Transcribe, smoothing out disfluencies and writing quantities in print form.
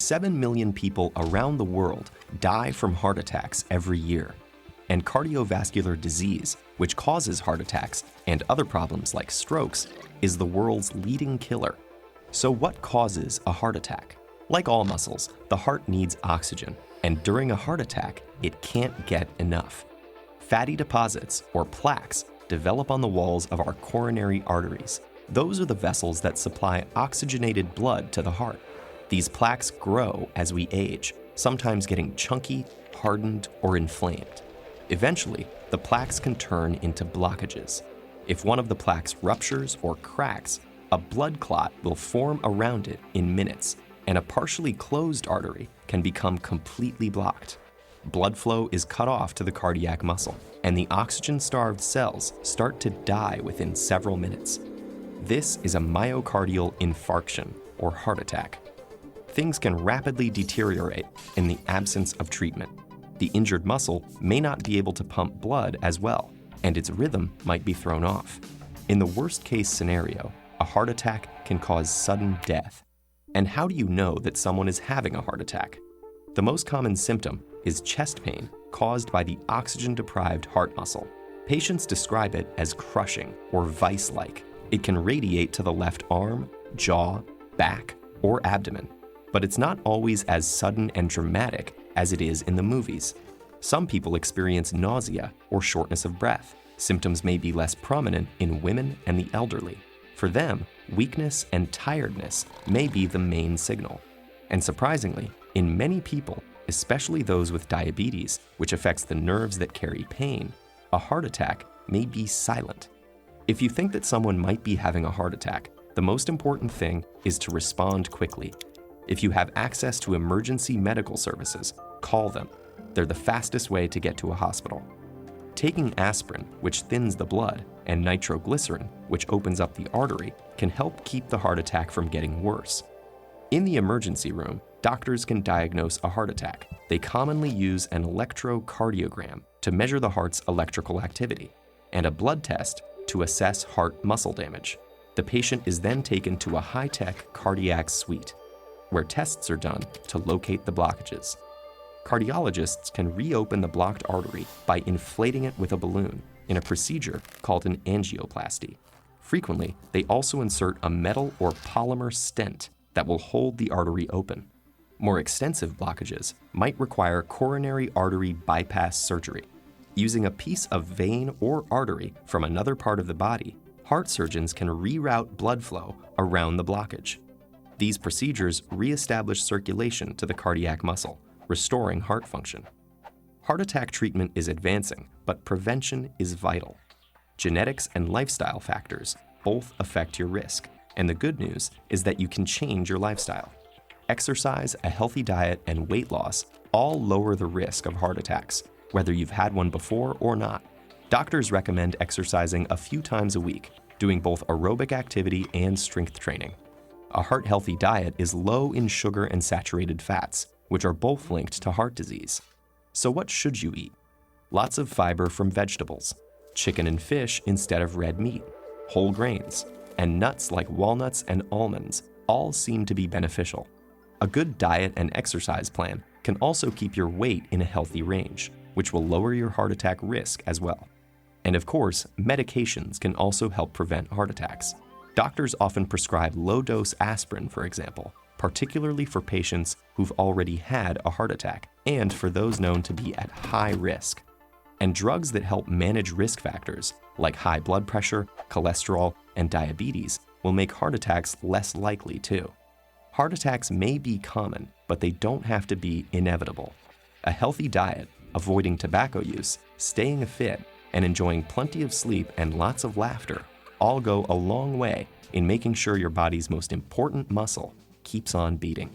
7 million people around the world die from heart attacks every year. And cardiovascular disease, which causes heart attacks and other problems like strokes, is the world's leading killer. So what causes a heart attack? Like all muscles, the heart needs oxygen, and during a heart attack, it can't get enough. Fatty deposits, or plaques, develop on the walls of our coronary arteries. Those are the vessels that supply oxygenated blood to the heart. These plaques grow as we age, sometimes getting chunky, hardened, or inflamed. Eventually, the plaques can turn into blockages. If one of the plaques ruptures or cracks, a blood clot will form around it in minutes, and a partially closed artery can become completely blocked. Blood flow is cut off to the cardiac muscle, and the oxygen-starved cells start to die within several minutes. This is a myocardial infarction, or heart attack. Things can rapidly deteriorate in the absence of treatment. The injured muscle may not be able to pump blood as well, and its rhythm might be thrown off. In the worst-case scenario, a heart attack can cause sudden death. And how do you know that someone is having a heart attack? The most common symptom is chest pain caused by the oxygen-deprived heart muscle. Patients describe it as crushing or vice-like. It can radiate to the left arm, jaw, back, or abdomen. But it's not always as sudden and dramatic as it is in the movies. Some people experience nausea or shortness of breath. Symptoms may be less prominent in women and the elderly. For them, weakness and tiredness may be the main signal. And surprisingly, in many people, especially those with diabetes, which affects the nerves that carry pain, a heart attack may be silent. If you think that someone might be having a heart attack, the most important thing is to respond quickly. If you have access to emergency medical services, call them. They're the fastest way to get to a hospital. Taking aspirin, which thins the blood, and nitroglycerin, which opens up the artery, can help keep the heart attack from getting worse. In the emergency room, doctors can diagnose a heart attack. They commonly use an electrocardiogram to measure the heart's electrical activity, and a blood test to assess heart muscle damage. The patient is then taken to a high-tech cardiac suite, where tests are done to locate the blockages. Cardiologists can reopen the blocked artery by inflating it with a balloon in a procedure called an angioplasty. Frequently, they also insert a metal or polymer stent that will hold the artery open. More extensive blockages might require coronary artery bypass surgery. Using a piece of vein or artery from another part of the body, heart surgeons can reroute blood flow around the blockage. These procedures reestablish circulation to the cardiac muscle, restoring heart function. Heart attack treatment is advancing, but prevention is vital. Genetics and lifestyle factors both affect your risk, and the good news is that you can change your lifestyle. Exercise, a healthy diet, and weight loss all lower the risk of heart attacks, whether you've had one before or not. Doctors recommend exercising a few times a week, doing both aerobic activity and strength training. A heart-healthy diet is low in sugar and saturated fats, which are both linked to heart disease. So what should you eat? Lots of fiber from vegetables, chicken and fish instead of red meat, whole grains, and nuts like walnuts and almonds all seem to be beneficial. A good diet and exercise plan can also keep your weight in a healthy range, which will lower your heart attack risk as well. And of course, medications can also help prevent heart attacks. Doctors often prescribe low-dose aspirin, for example, particularly for patients who've already had a heart attack and for those known to be at high risk. And drugs that help manage risk factors, like high blood pressure, cholesterol, and diabetes, will make heart attacks less likely too. Heart attacks may be common, but they don't have to be inevitable. A healthy diet, avoiding tobacco use, staying fit, and enjoying plenty of sleep and lots of laughter all go a long way in making sure your body's most important muscle keeps on beating.